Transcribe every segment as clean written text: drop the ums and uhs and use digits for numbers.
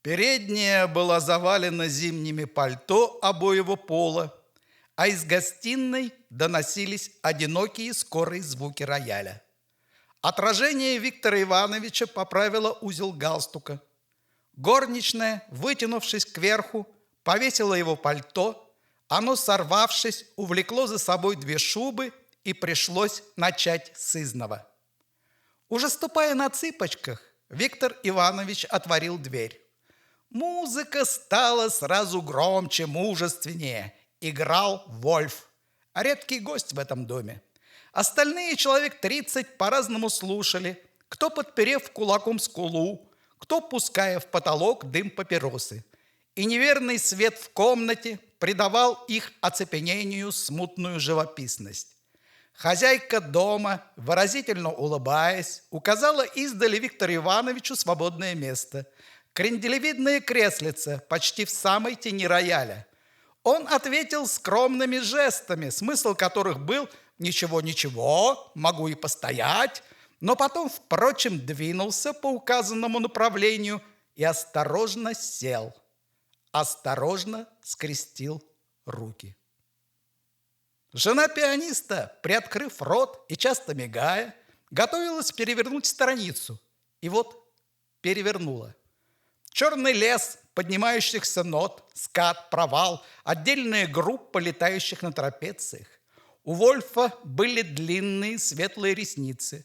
Передняя была завалена зимними пальто обоего пола, а из гостиной доносились одинокие скорые звуки рояля. Отражение Виктора Ивановича поправило узел галстука. Горничная, вытянувшись кверху, повесила его пальто. Оно, сорвавшись, увлекло за собой две шубы, и пришлось начать сызнова. Уже ступая на цыпочках, Виктор Иванович отворил дверь. Музыка стала сразу громче, мужественнее. Играл Вольф, редкий гость в этом доме. Остальные человек 30 по-разному слушали, кто подперев кулаком скулу, кто пуская в потолок дым папиросы. И неверный свет в комнате придавал их оцепенению смутную живописность. Хозяйка дома, выразительно улыбаясь, указала издали Виктору Ивановичу свободное место. Кренделевидное креслице почти в самой тени рояля. Он ответил скромными жестами, смысл которых был «ничего-ничего, могу и постоять», но потом, впрочем, двинулся по указанному направлению и осторожно сел. Осторожно скрестил руки. Жена пианиста, приоткрыв рот и часто мигая, готовилась перевернуть страницу. И вот перевернула. Черный лес поднимающихся нот, скат, провал, отдельная группа летающих на трапециях. У Вольфа были длинные светлые ресницы.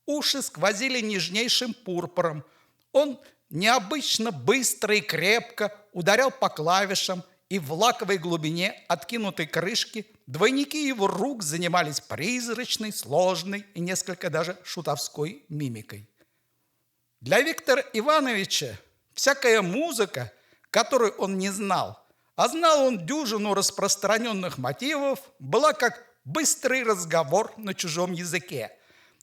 Уши сквозили нежнейшим пурпуром. Он необычно быстро и крепко ударял по клавишам, и в лаковой глубине откинутой крышки двойники его рук занимались призрачной, сложной и несколько даже шутовской мимикой. Для Виктора Ивановича всякая музыка, которую он не знал, а знал он дюжину распространенных мотивов, была как быстрый разговор на чужом языке.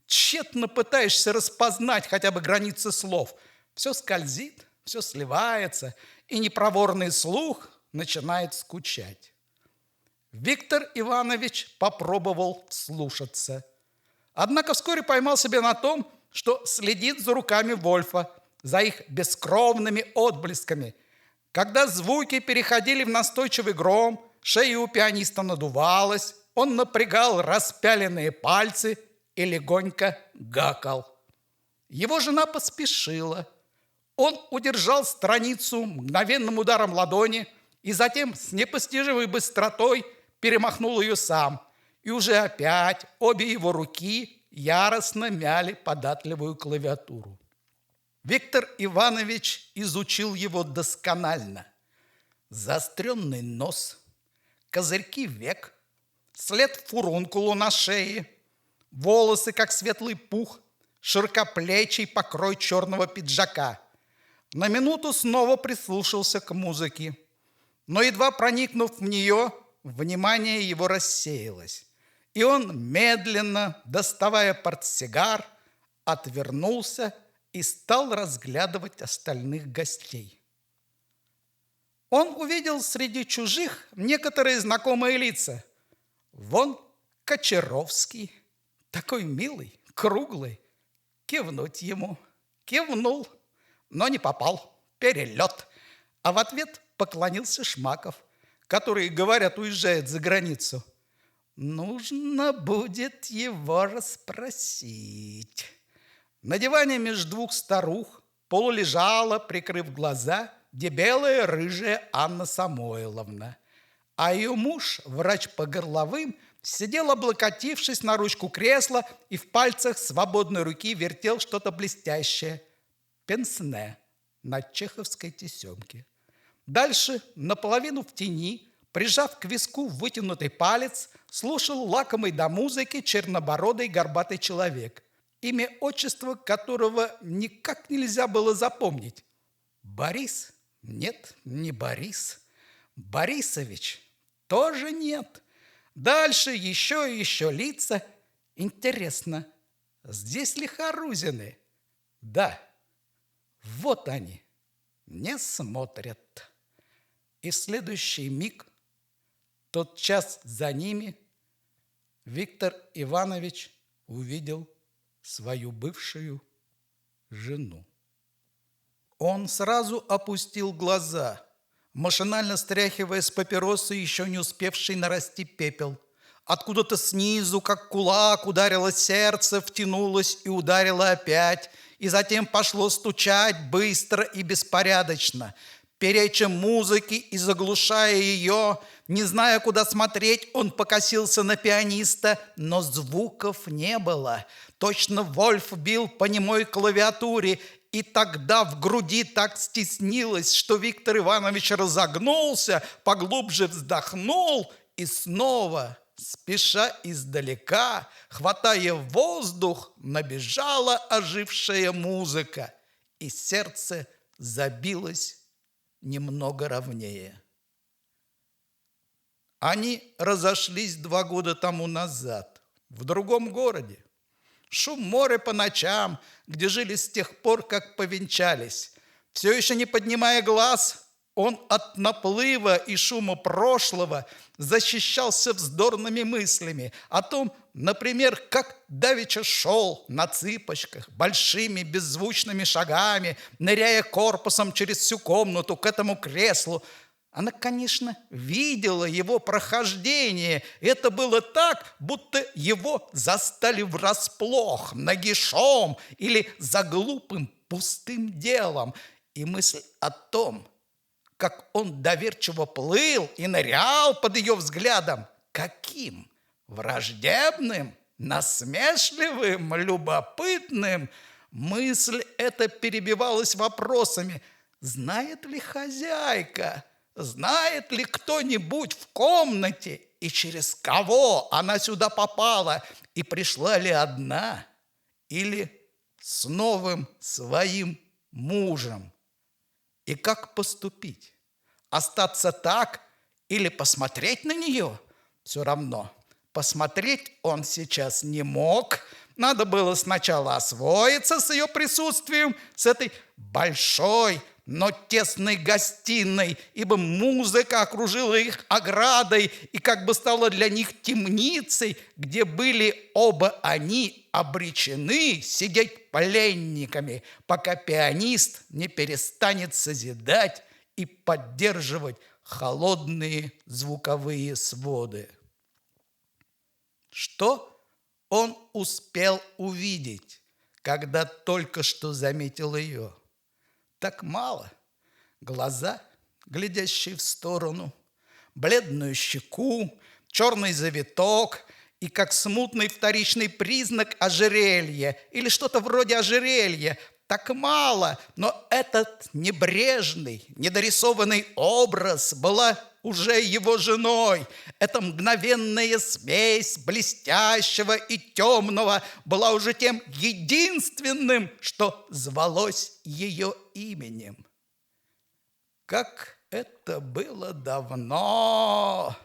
Тщетно пытаешься распознать хотя бы границы слов. Все скользит, все сливается, и непроворный слух начинает скучать. Виктор Иванович попробовал вслушаться. Однако вскоре поймал себя на том, что следит за руками Вольфа, за их бескровными отблесками. Когда звуки переходили в настойчивый гром, шея у пианиста надувалась, он напрягал распяленные пальцы и легонько гакал. Его жена поспешила. Он удержал страницу мгновенным ударом ладони и затем с непостижимой быстротой перемахнул ее сам. И уже опять обе его руки яростно мяли податливую клавиатуру. Виктор Иванович изучил его досконально. Заостренный нос, козырьки век, след фурункулу на шее, волосы, как светлый пух, широкоплечий покрой черного пиджака. На минуту снова прислушался к музыке, но, едва проникнув в нее, внимание его рассеялось, и он, медленно доставая портсигар, отвернулся и стал разглядывать остальных гостей. Он увидел среди чужих некоторые знакомые лица. Вон Кочаровский, такой милый, круглый. Кивнуть ему. Кивнул, но не попал. Перелет. А в ответ поклонился Шмаков, который, говорят, уезжает за границу. Нужно будет его расспросить. На диване между двух старух полулежала, прикрыв глаза, дебелая рыжая Анна Самойловна. А ее муж, врач по горловым, сидел, облокотившись на ручку кресла, и в пальцах свободной руки вертел что-то блестящее. Пенсне на чеховской тесемке. Дальше, наполовину в тени, прижав к виску вытянутый палец, слушал лакомый до музыки чернобородый горбатый человек, имя отчество которого никак нельзя было запомнить. Борис? Нет, не Борис. Борисович? Тоже нет. Дальше еще и еще лица. Интересно, здесь ли Харузины? Да, вот они, не смотрят. И в следующий миг, тотчас за ними, Виктор Иванович увидел свою бывшую жену. Он сразу опустил глаза, машинально стряхивая с папиросы еще не успевший нарасти пепел. Откуда-то снизу, как кулак, ударило сердце, втянулось и ударило опять, и затем пошло стучать быстро и беспорядочно, переча музыке и заглушая ее. Не зная, куда смотреть, он покосился на пианиста, но звуков не было. Точно Вольф бил по немой клавиатуре, и тогда в груди так стеснилось, что Виктор Иванович разогнулся, поглубже вздохнул и снова, спеша издалека, хватая воздух, набежала ожившая музыка, и сердце забилось немного ровнее. Они разошлись 2 года тому назад, в другом городе. Шум моря по ночам, где жили с тех пор, как повенчались. Все еще не поднимая глаз, он от наплыва и шума прошлого защищался вздорными мыслями о том, например, как давеча шел на цыпочках, большими беззвучными шагами, ныряя корпусом через всю комнату к этому креслу. Она, конечно, видела его прохождение. Это было так, будто его застали врасплох, нагишом или за глупым пустым делом. И мысль о том, как он доверчиво плыл и нырял под ее взглядом, каким? Враждебным, насмешливым, любопытным. Мысль эта перебивалась вопросами: знает ли хозяйка? Знает ли кто-нибудь в комнате, и через кого она сюда попала, и пришла ли одна, или с новым своим мужем? И как поступить? Остаться так или посмотреть на нее? Все равно, посмотреть он сейчас не мог. Надо было сначала освоиться с ее присутствием, с этой большой, но тесной гостиной, ибо музыка окружила их оградой и как бы стала для них темницей, где были оба они обречены сидеть пленниками, пока пианист не перестанет созидать и поддерживать холодные звуковые своды. Что он успел увидеть, когда только что заметил ее? Так мало. Глаза, глядящие в сторону, бледную щеку, черный завиток и, как смутный вторичный признак, ожерелье или что-то вроде ожерелья. Так мало, но этот небрежный, недорисованный образ была уже его женой. Эта мгновенная смесь блестящего и темного была уже тем единственным, что звалось ее именем. Как это было давно!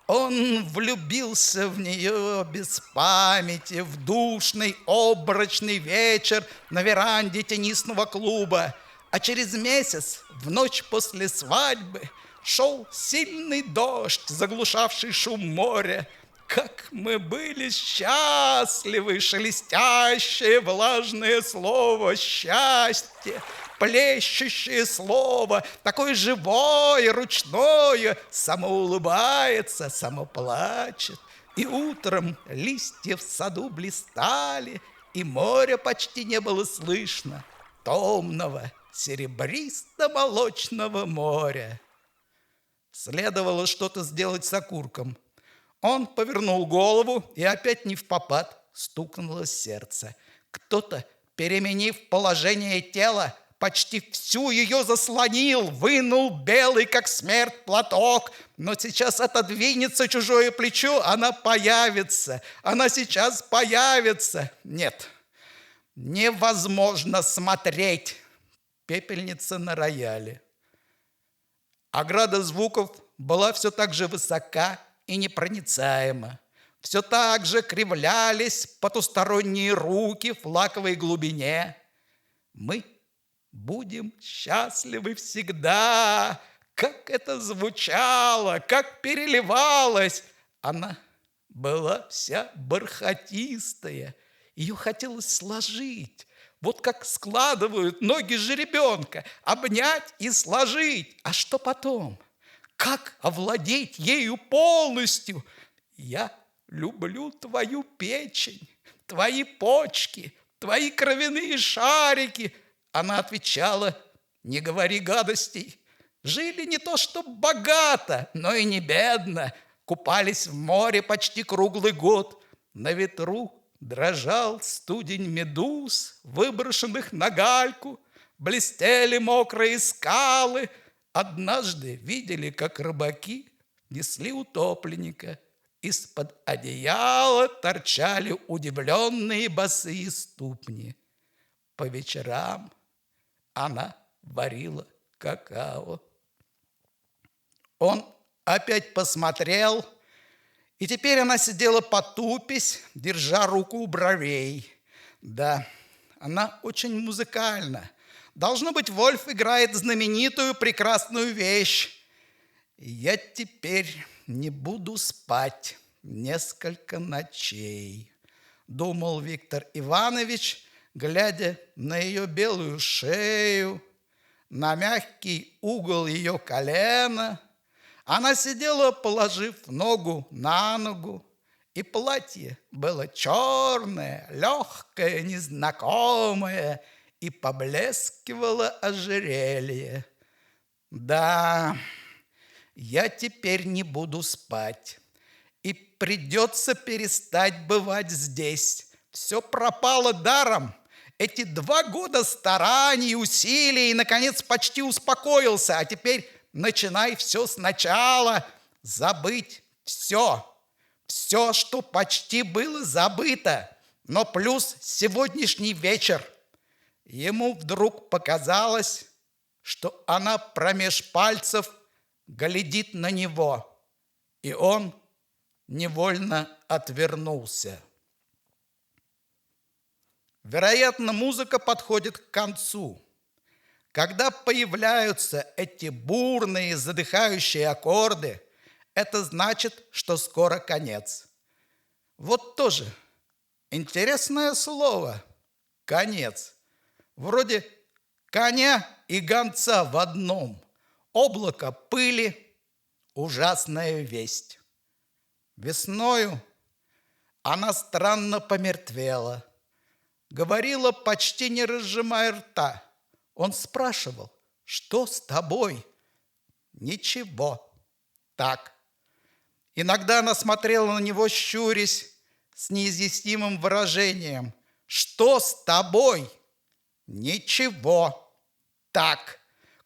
Он влюбился в нее без памяти в душный обморочный вечер на веранде теннисного клуба, а через месяц, в ночь после свадьбы, шел сильный дождь, заглушавший шум моря. Как мы были счастливы! Шелестящее влажное слово «счастье», плещущее слово, такое живое, ручное, само улыбается, само плачет. И утром листья в саду блистали, и моря почти не было слышно, томного, серебристо-молочного моря. Следовало что-то сделать с окурком. Он повернул голову, и опять невпопад стукнуло сердце. Кто-то, переменив положение тела, почти всю ее заслонил, вынул белый, как смерть, платок. Но сейчас отодвинется чужое плечо, она появится. Она сейчас появится. Нет, невозможно смотреть. Пепельница на рояле. Ограда звуков была все так же высока и непроницаема. Все так же кривлялись потусторонние руки в лаковой глубине. Мы будем счастливы всегда. Как это звучало, как переливалось! Она была вся бархатистая. Ее хотелось сложить, вот как складывают ноги жеребенка, обнять и сложить. А что потом? Как овладеть ею полностью? Я люблю твою печень, твои почки, твои кровяные шарики. Она отвечала: не говори гадостей. Жили не то что богато, но и не бедно. Купались в море почти круглый год. На ветру дрожал студень медуз, выброшенных на гальку. Блестели мокрые скалы. Однажды видели, как рыбаки несли утопленника. Из-под одеяла торчали удивленные босые ступни. По вечерам она варила какао. Он опять посмотрел, и теперь она сидела потупясь, держа руку у бровей. Да, она очень музыкальна. Должно быть, Вольф играет знаменитую прекрасную вещь. Я теперь не буду спать несколько ночей, думал Виктор Иванович, глядя на ее белую шею, на мягкий угол ее колена. Она сидела, положив ногу на ногу, и платье было черное, легкое, незнакомое, и поблескивало ожерелье. Да, я теперь не буду спать, и придется перестать бывать здесь. Все пропало даром. Эти 2 года стараний, усилий, и, наконец, почти успокоился. А теперь начинай все сначала. Забыть все. Все, что почти было забыто. Но плюс сегодняшний вечер. Ему вдруг показалось, что она промеж пальцев глядит на него. И он невольно отвернулся. Вероятно, музыка подходит к концу. Когда появляются эти бурные, задыхающие аккорды, это значит, что скоро конец. Вот тоже интересное слово «конец». Вроде коня и гонца в одном. Облако пыли, ужасная весть. Весною она странно помертвела. Говорила, почти не разжимая рта. Он спрашивал: что с тобой? Ничего. Так. Иногда она смотрела на него, щурясь, с неизъяснимым выражением. Что с тобой? Ничего. Так.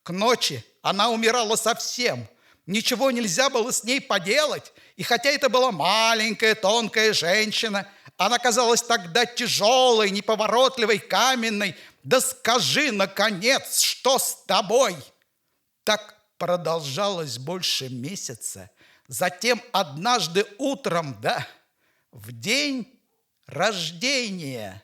К ночи она умирала совсем. Ничего нельзя было с ней поделать. И хотя это была маленькая, тонкая женщина, она казалась тогда тяжелой, неповоротливой, каменной. Да скажи, наконец, что с тобой? Так продолжалось больше месяца. Затем однажды утром, в день рождения,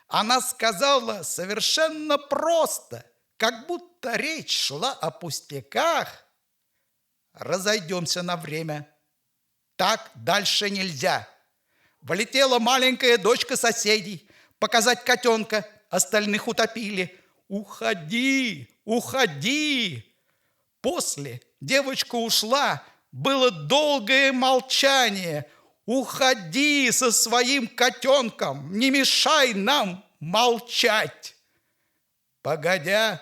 она сказала совершенно просто, как будто речь шла о пустяках: разойдемся на время. Так дальше нельзя. Влетела маленькая дочка соседей показать котенка, остальных утопили. Уходи, уходи. После девочка ушла, было долгое молчание. Уходи со своим котенком, не мешай нам молчать. Погодя,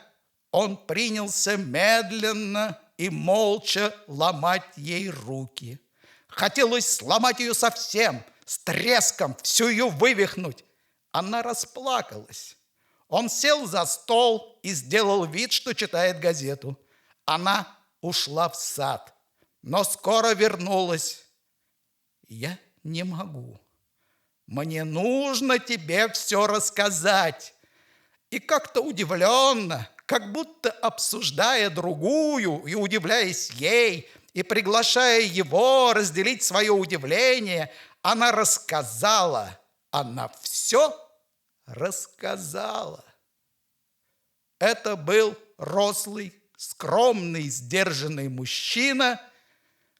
он принялся медленно и молча ломать ей руки. Хотелось сломать ее совсем, с треском, всю ее вывихнуть. Она расплакалась. Он сел за стол и сделал вид, что читает газету. Она ушла в сад, но скоро вернулась. Я не могу. Мне нужно тебе все рассказать. И как-то удивленно, как будто обсуждая другую и удивляясь ей, и приглашая его разделить свое удивление, она рассказала. Она все рассказала. Это был рослый, скромный, сдержанный мужчина,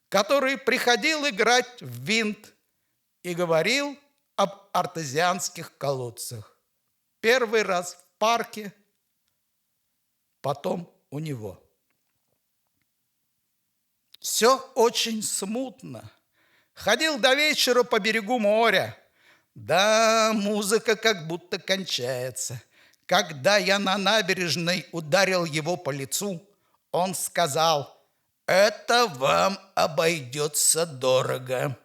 который приходил играть в винт и говорил об артезианских колодцах. Первый раз в парке, потом у него. Все очень смутно. Ходил до вечера по берегу моря. Да, музыка как будто кончается. Когда я на набережной ударил его по лицу, он сказал: «Это вам обойдется дорого».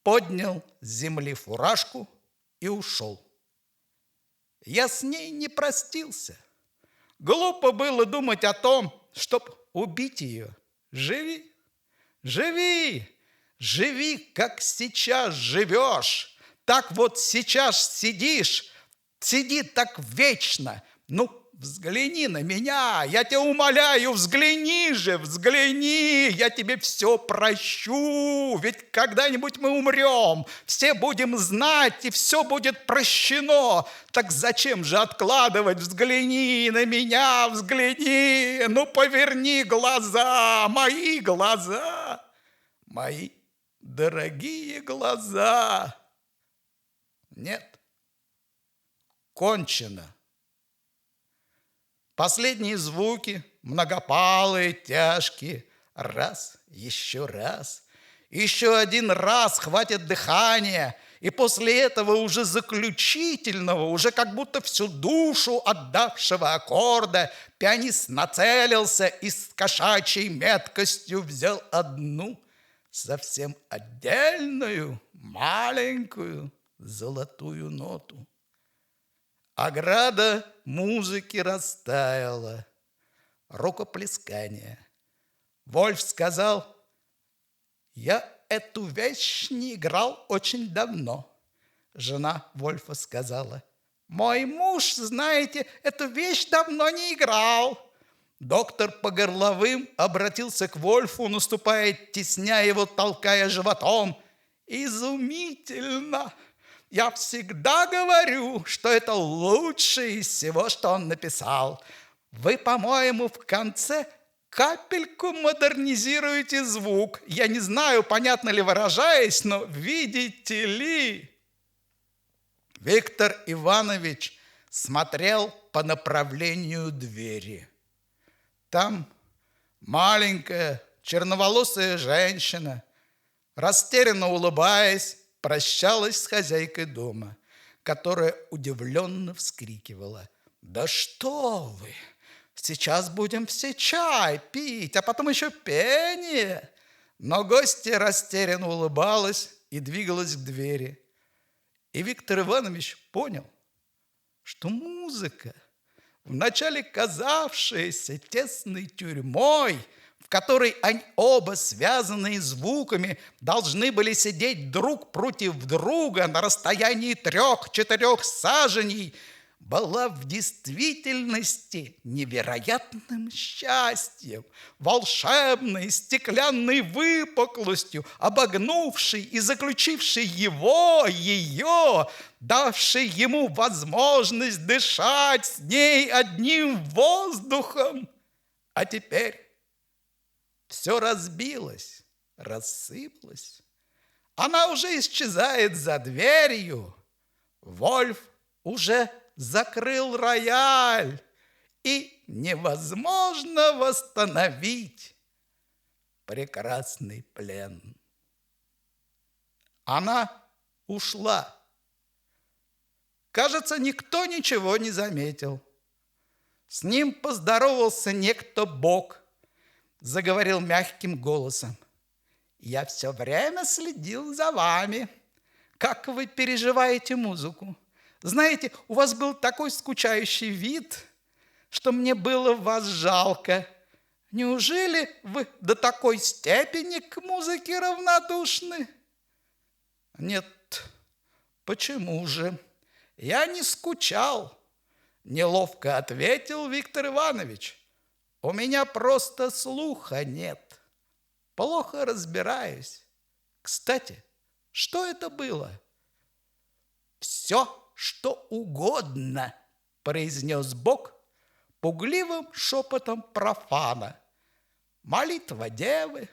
Поднял с земли фуражку и ушел. Я с ней не простился. Глупо было думать о том, чтоб убить ее. Живи, живи, живи, как сейчас живешь. Так вот сейчас сидишь, сиди так вечно. Ну, взгляни на меня, я тебя умоляю, взгляни же, взгляни, я тебе все прощу, ведь когда-нибудь мы умрем, все будем знать, и все будет прощено. Так зачем же откладывать? Взгляни на меня, взгляни, ну поверни глаза, мои дорогие глаза. Нет, кончено. Последние звуки, многопалые, тяжкие. Раз, еще один раз хватит дыхания. И после этого уже заключительного, уже как будто всю душу отдавшего аккорда, пианист нацелился и с кошачьей меткостью взял одну, совсем отдельную, маленькую золотую ноту. Ограда музыки растаяла. Рукоплескание. Вольф сказал: «Я эту вещь не играл очень давно». Жена Вольфа сказала: «Мой муж, знаете, эту вещь давно не играл». Доктор по горловым обратился к Вольфу, наступая, тесня его, толкая животом. «Изумительно! Я всегда говорю, что это лучшее из всего, что он написал. Вы, по-моему, в конце капельку модернизируете звук. Я не знаю, понятно ли выражаясь, но видите ли...» Виктор Иванович смотрел по направлению двери. Там маленькая черноволосая женщина, растерянно улыбаясь, прощалась с хозяйкой дома, которая удивленно вскрикивала: «Да что вы! Сейчас будем все чай пить, а потом еще пение!» Но гостья растерянно улыбалась и двигалась к двери. И Виктор Иванович понял, что музыка, вначале казавшаяся тесной тюрьмой, в которой они оба, связанные звуками, должны были сидеть друг против друга на расстоянии 3-4 саженей, была в действительности невероятным счастьем, волшебной стеклянной выпуклостью, обогнувшей и заключившей его, ее, давшей ему возможность дышать с ней одним воздухом. А теперь все разбилось, рассыпалось. Она уже исчезает за дверью. Вольф уже закрыл рояль, и невозможно восстановить прекрасный плен. Она ушла. Кажется, никто ничего не заметил. С ним поздоровался некто Бог, заговорил мягким голосом: «Я все время следил за вами. Как вы переживаете музыку? Знаете, у вас был такой скучающий вид, что мне было вас жалко. Неужели вы до такой степени к музыке равнодушны?» «Нет, почему же? Я не скучал», – неловко ответил Виктор Иванович. «У меня просто слуха нет. Плохо разбираюсь. Кстати, что это было?» «Все, что угодно», – произнес Бог пугливым шепотом профана. «Молитва Девы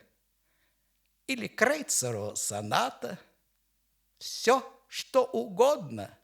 или Крейцерова соната. Все, что угодно».